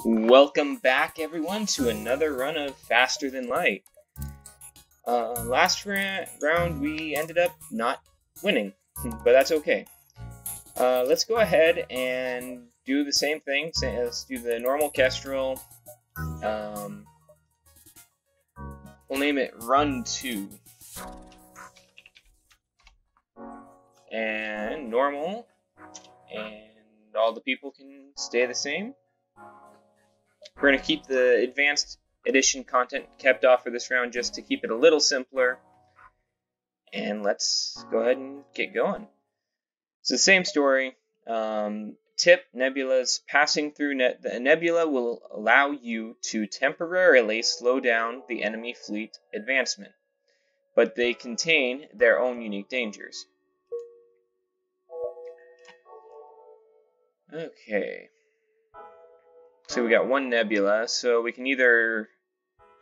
Welcome back, everyone, to another run of Faster Than Light. Last round, we ended up not winning, but that's okay. Let's go ahead and do the same thing. Let's do the normal Kestrel. We'll name it Run 2. And normal, and all the people can stay the same. We're going to keep the Advanced Edition content kept off for this round just to keep it a little simpler. And let's go ahead and get going. It's the same story. Tip: Nebulas. Passing through the nebula will allow you to temporarily slow down the enemy fleet advancement, but they contain their own unique dangers. Okay. So we got one nebula, so we can either...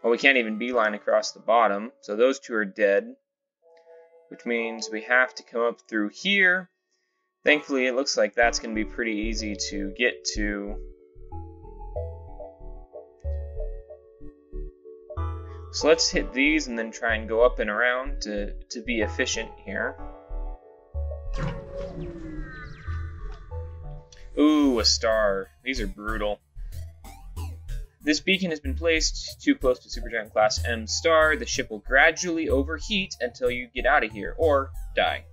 Well, we can't even beeline across the bottom, so those two are dead. Which means we have to come up through here. Thankfully, it looks like that's going to be pretty easy to get to. So let's hit these and then try and go up and around to be efficient here. Ooh, a star. These are brutal. This beacon has been placed too close to Supergiant Class M star. The ship will gradually overheat until you get out of here, or die.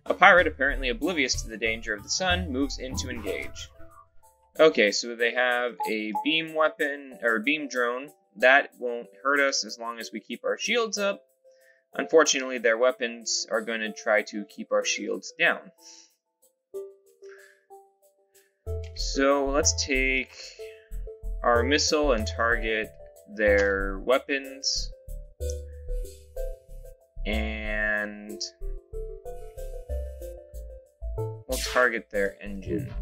A pirate, apparently oblivious to the danger of the sun, moves in to engage. Okay, so they have a beam weapon, or beam drone. That won't hurt us as long as we keep our shields up. Unfortunately, their weapons are going to try to keep our shields down. So let's take our missile and target their weapons, and we'll target their engine.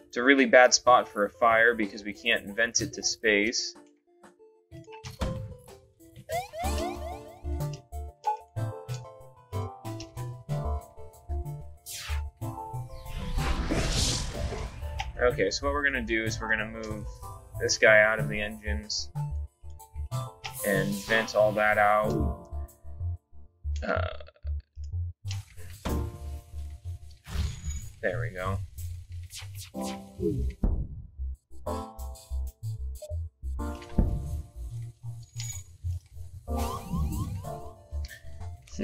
It's a really bad spot for a fire because we can't vent it to space. Okay, so what we're going to do is we're going to move this guy out of the engines and vent all that out. There we go.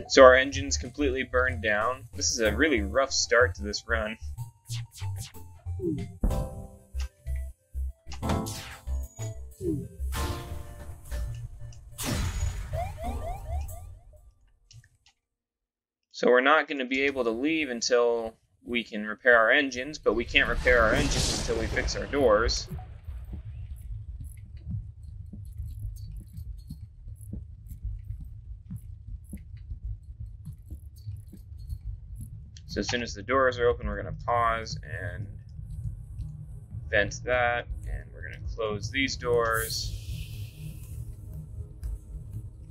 So our engine's completely burned down. This is a really rough start to this run. So we're not going to be able to leave until we can repair our engines, but we can't repair our engines until we fix our doors. So as soon as the doors are open, we're going to pause and vent that, and we're going to close these doors,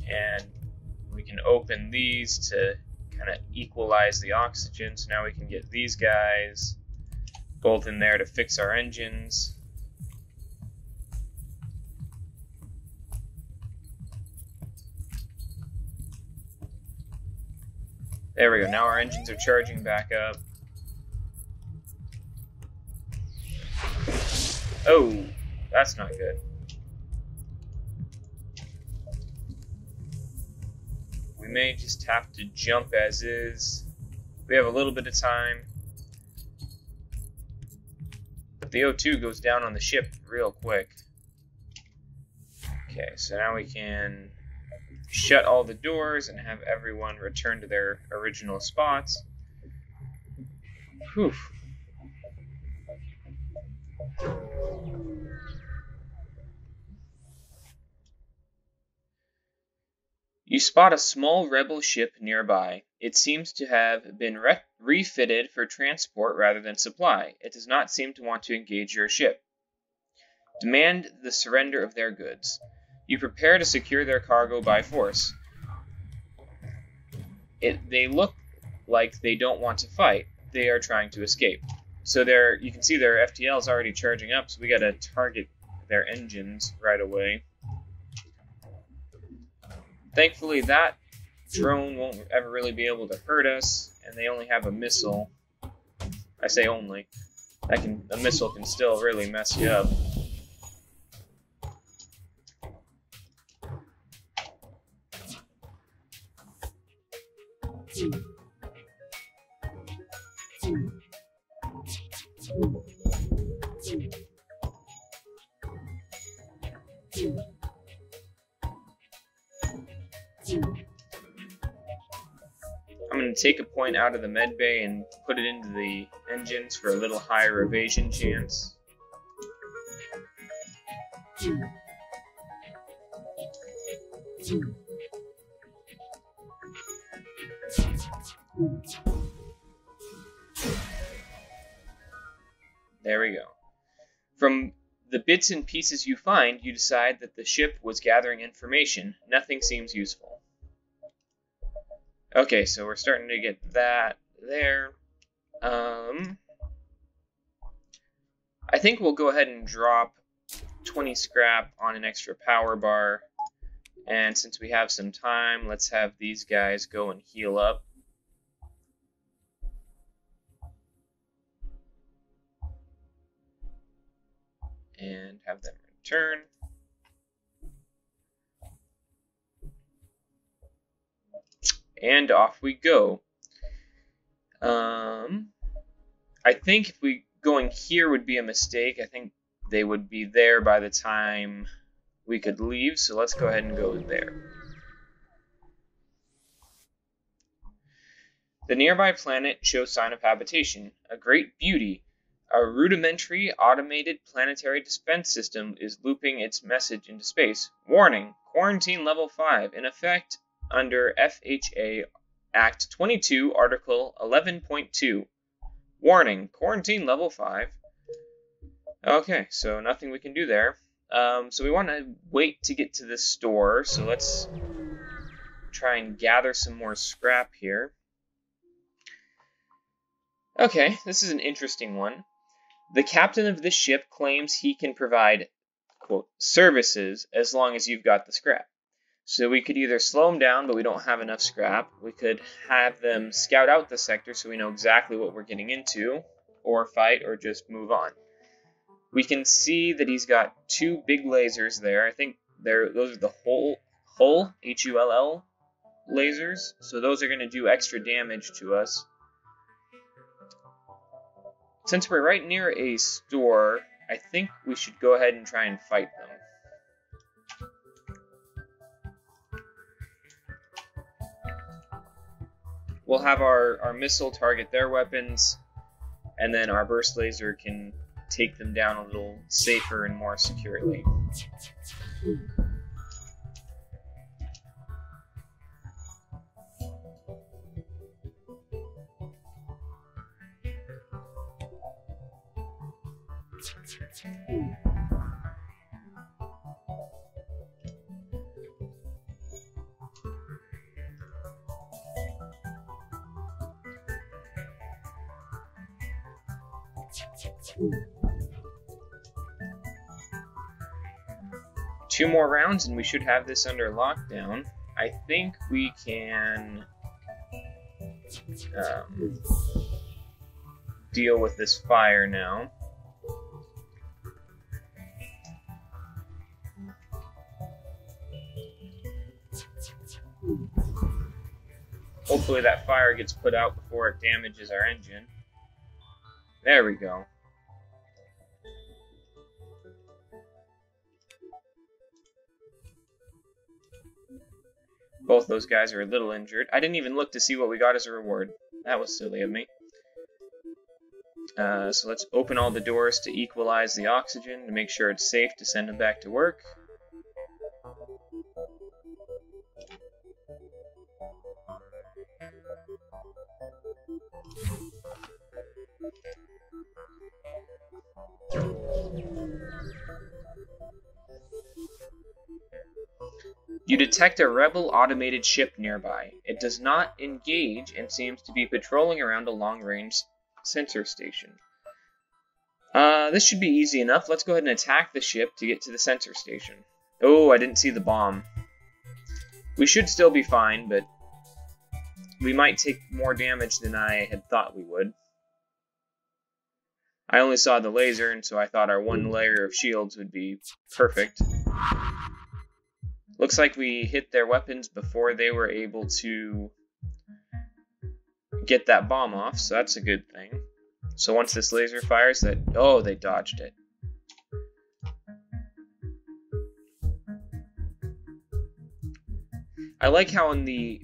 and we can open these to kind of equalize the oxygen. So now we can get these guys both in there to fix our engines. There we go. Now our engines are charging back up. Oh, that's not good. We may just have to jump as is. We have a little bit of time. But the O2 goes down on the ship real quick. Okay, so now we can shut all the doors and have everyone return to their original spots. Whew. You spot a small rebel ship nearby. It seems to have been refitted for transport rather than supply. It does not seem to want to engage your ship. Demand the surrender of their goods. You prepare to secure their cargo by force. they look like they don't want to fight. They are trying to escape. So you can see their FTL is already charging up, so we gotta target their engines right away. Thankfully, that drone won't ever really be able to hurt us, and they only have a missile. I say only. A missile can still really mess you up. I'm going to take a point out of the med bay and put it into the engines for a little higher evasion chance. There we go. From the bits and pieces you find, you decide that the ship was gathering information. Nothing seems useful. Okay, so we're starting to get that there. I think we'll go ahead and drop 20 scrap on an extra power bar. And since we have some time, let's have these guys go and heal up. And have them return. And off we go. I think if we going here would be a mistake. I think they would be there by the time we could leave. So let's go ahead and go there. The nearby planet shows sign of habitation. A great beauty. A rudimentary automated planetary dispense system is looping its message into space. Warning, quarantine level 5 in effect under FHA Act 22, Article 11.2. Warning, quarantine level 5. Okay, so nothing we can do there. So we want to wait to get to this store, so let's try and gather some more scrap here. Okay, this is an interesting one. The captain of this ship claims he can provide, quote, services as long as you've got the scrap. So we could either slow them down, but we don't have enough scrap. We could have them scout out the sector so we know exactly what we're getting into, or fight, or just move on. We can see that he's got 2 big lasers there. I think those are the Hull, Hull lasers. So those are going to do extra damage to us. Since we're right near a store, I think we should go ahead and try and fight them. We'll have our missile target their weapons, and then our burst laser can take them down a little safer and more securely. Two more rounds and we should have this under lockdown. I think we can deal with this fire now. Hopefully that fire gets put out before it damages our engine. There we go. Both those guys are a little injured. I didn't even look to see what we got as a reward. That was silly of me. So let's open all the doors to equalize the oxygen to make sure it's safe to send them back to work. You detect a rebel automated ship nearby. It does not engage and seems to be patrolling around a long-range sensor station. This should be easy enough. Let's go ahead and attack the ship to get to the sensor station. Oh, I didn't see the bomb. We should still be fine, but we might take more damage than I had thought we would. I only saw the laser, and so I thought our one layer of shields would be perfect. Looks like we hit their weapons before they were able to get that bomb off, so that's a good thing. So once this laser fires, they dodged it. I like how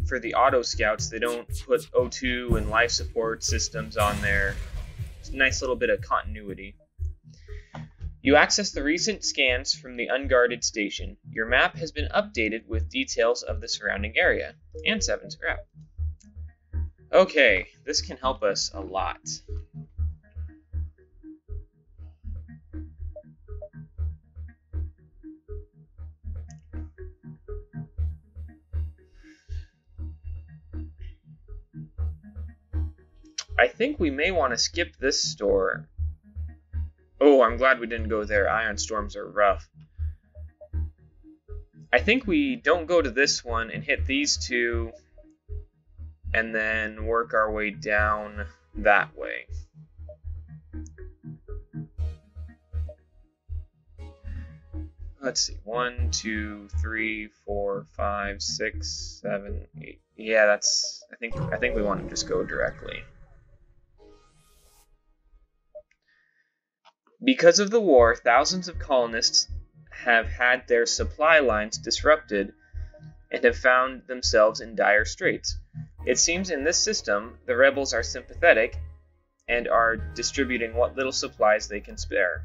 for the auto scouts they don't put O2 and life support systems on there. It's a nice little bit of continuity. You access the recent scans from the unguarded station. Your map has been updated with details of the surrounding area and 7 scrap. Okay, this can help us a lot. I think we may want to skip this store. Oh, I'm glad we didn't go there. Ion storms are rough. I think we don't go to this one and hit these two and then work our way down that way. Let's see. 1, 2, 3, 4, 5, 6, 7, 8. Yeah, that's I think we want to just go directly. Because of the war, thousands of colonists have had their supply lines disrupted and have found themselves in dire straits. It seems in this system, the rebels are sympathetic and are distributing what little supplies they can spare.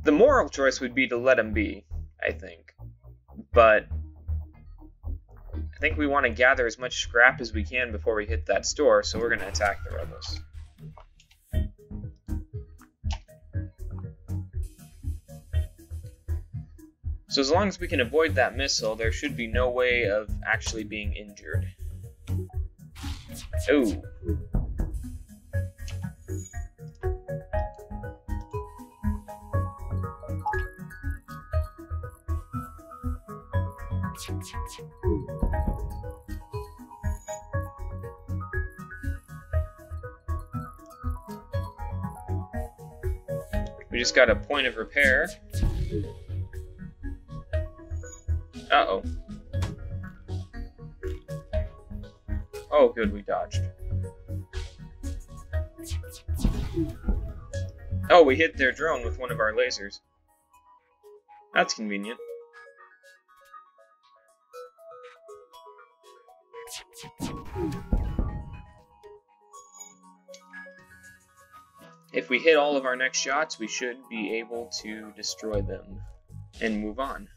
The moral choice would be to let them be, I think. But I think we want to gather as much scrap as we can before we hit that store, so we're going to attack the rebels. So as long as we can avoid that missile, there should be no way of actually being injured. Ooh. We just got a point of repair. Uh-oh. Oh, good, we dodged. Oh, we hit their drone with one of our lasers. That's convenient. If we hit all of our next shots, we should be able to destroy them and move on.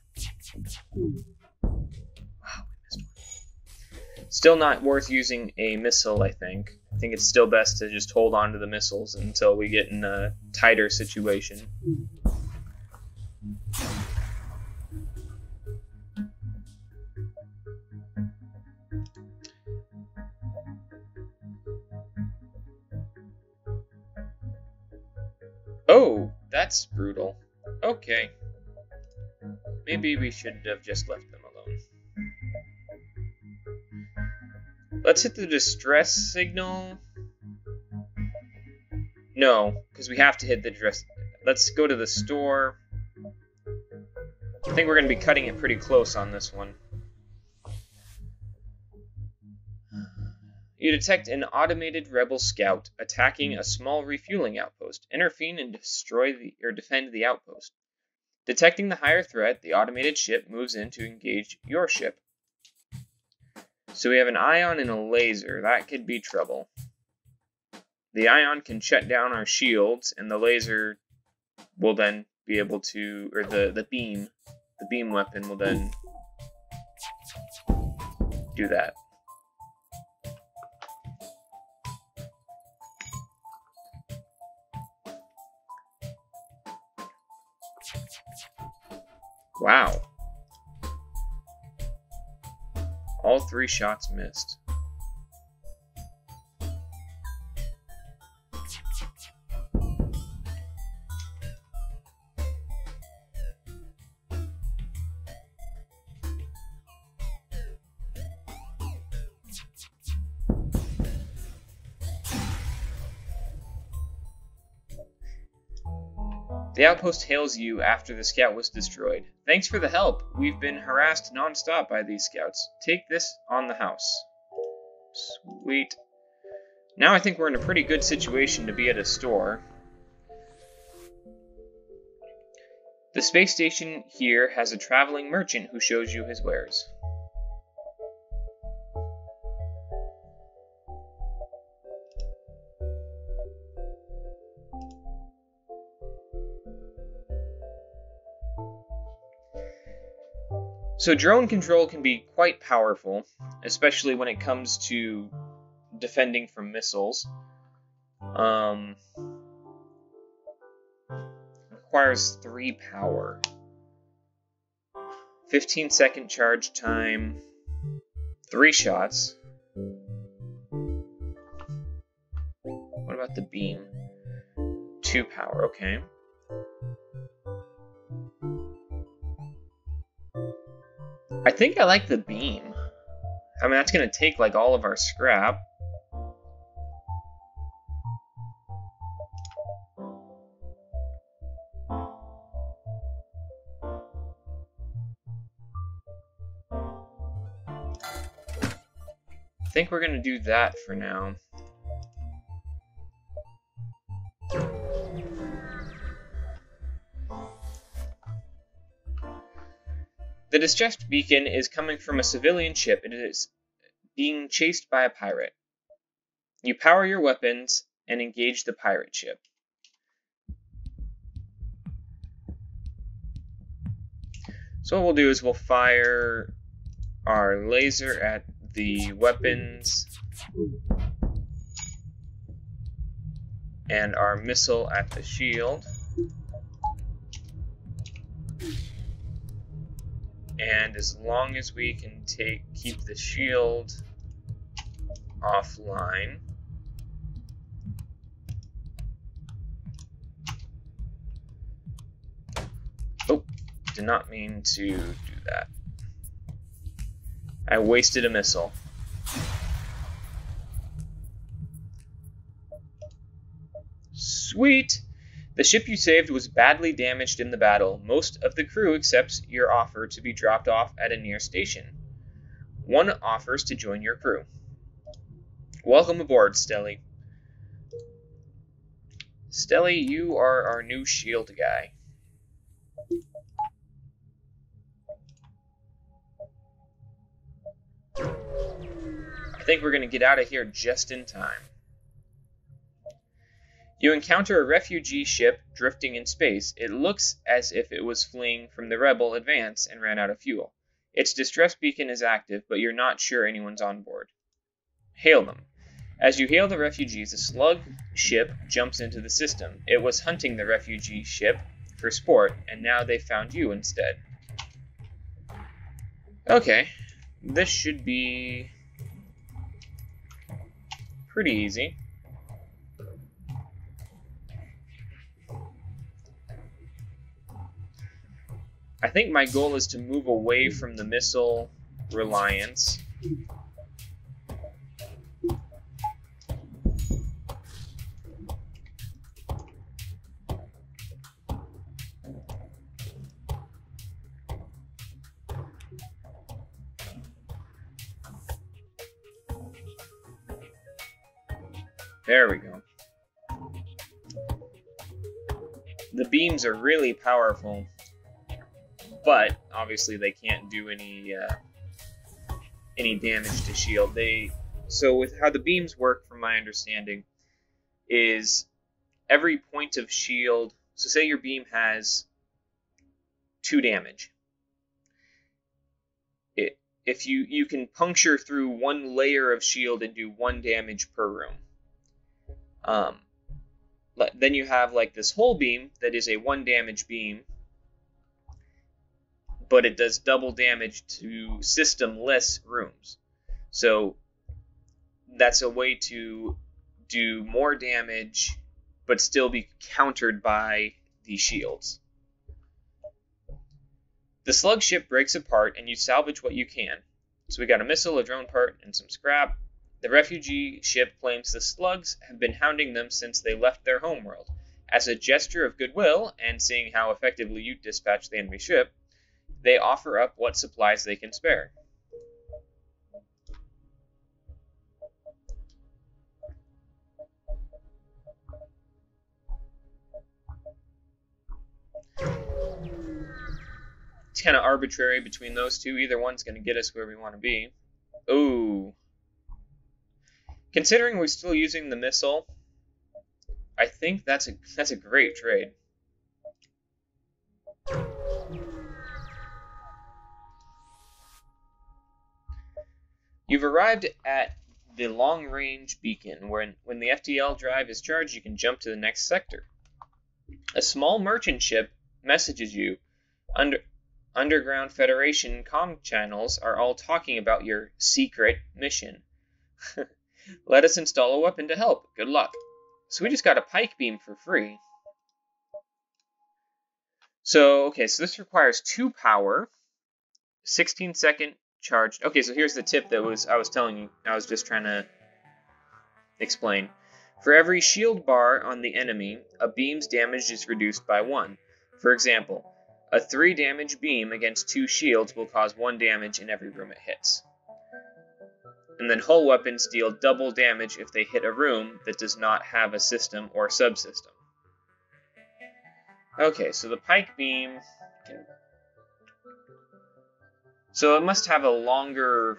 Wow, we missed one. Still not worth using a missile, I think. I think it's still best to just hold on to the missiles until we get in a tighter situation. Oh, that's brutal. Okay. Maybe we should have just left them alone. Let's hit the distress signal. No, because we have to hit the distress. Let's go to the store. I think we're going to be cutting it pretty close on this one. You detect an automated rebel scout attacking a small refueling outpost. Intervene and defend the outpost. Detecting the higher threat, the automated ship moves in to engage your ship. So we have an ion and a laser. That could be trouble. The ion can shut down our shields, and the laser will then be able to, or the beam weapon will then do that. Wow. All 3 shots missed. The outpost hails you after the scout was destroyed. Thanks for the help. We've been harassed non-stop by these scouts. Take this on the house. Sweet. Now I think we're in a pretty good situation to be at a store. The space station here has a traveling merchant who shows you his wares. So drone control can be quite powerful, especially when it comes to defending from missiles. Requires 3 power. 15-second charge time. 3 shots. What about the beam? 2 power, okay. I think I like the beam. I mean, that's going to take like all of our scrap. I think we're going to do that for now. The distress beacon is coming from a civilian ship. It is being chased by a pirate. You power your weapons and engage the pirate ship. So what we'll do is we'll fire our laser at the weapons and our missile at the shield. And as long as we can keep the shield offline, oh, did not mean to do that. I wasted a missile. Sweet! The ship you saved was badly damaged in the battle. Most of the crew accepts your offer to be dropped off at a near station. One offers to join your crew. Welcome aboard, Stelly. Stelly, you are our new shield guy. I think we're going to get out of here just in time. You encounter a refugee ship drifting in space. It looks as if it was fleeing from the rebel advance and ran out of fuel. Its distress beacon is active, but you're not sure anyone's on board. Hail them. As you hail the refugees, a slug ship jumps into the system. It was hunting the refugee ship for sport, and now they found you instead. Okay, this should be pretty easy. I think my goal is to move away from the missile reliance. There we go. The beams are really powerful, but obviously they can't do any damage to shield. So with how the beams work, from my understanding, is every point of shield. So say your beam has 2 damage. If you can puncture through 1 layer of shield and do 1 damage per room. Then you have like this whole beam that is a 1 damage beam, but it does double damage to systemless rooms. So that's a way to do more damage, but still be countered by the shields. The slug ship breaks apart, and you salvage what you can. So we got a missile, a drone part, and some scrap. The refugee ship claims the slugs have been hounding them since they left their homeworld. As a gesture of goodwill, and seeing how effectively you dispatch the enemy ship, they offer up what supplies they can spare. It's kind of arbitrary between those two. Either one's going to get us where we want to be. Ooh. Considering we're still using the missile, I think that's a great trade. You've arrived at the long-range beacon. When the FTL drive is charged, you can jump to the next sector. A small merchant ship messages you. Underground Federation comm channels are all talking about your secret mission. Let us install a weapon to help. Good luck. So we just got a pike beam for free. So, okay, so this requires 2 power, 16-second charge. Okay, so here's the tip that I was telling you. I was just trying to explain. For every shield bar on the enemy, a beam's damage is reduced by 1. For example, a 3 damage beam against 2 shields will cause 1 damage in every room it hits. And then hull weapons deal double damage if they hit a room that does not have a system or subsystem. Okay, so the pike beam so it must have a longer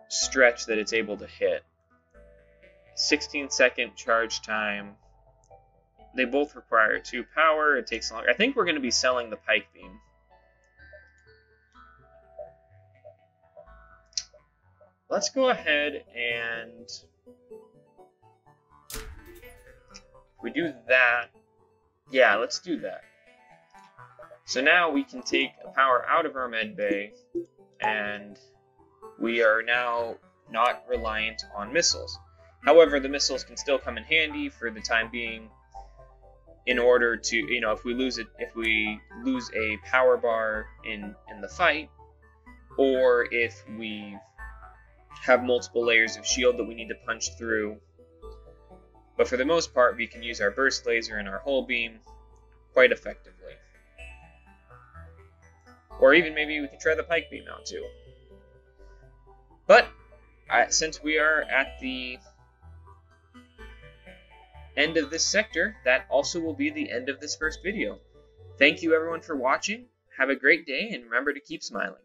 stretch that it's able to hit. 16-second charge time. They both require 2 power. It takes longer. I think we're going to be selling the pike beam. Let's go ahead and we do that. Yeah, let's do that. So now we can take a power out of our med bay, and we are now not reliant on missiles. However, the missiles can still come in handy for the time being in order to, if we lose a power bar in the fight, or if we have multiple layers of shield that we need to punch through. But for the most part, we can use our burst laser and our hull beam quite effectively. Or even maybe we can try the pike beam out too. But since we are at the end of this sector, that also will be the end of this first video. Thank you everyone for watching. Have a great day, and remember to keep smiling.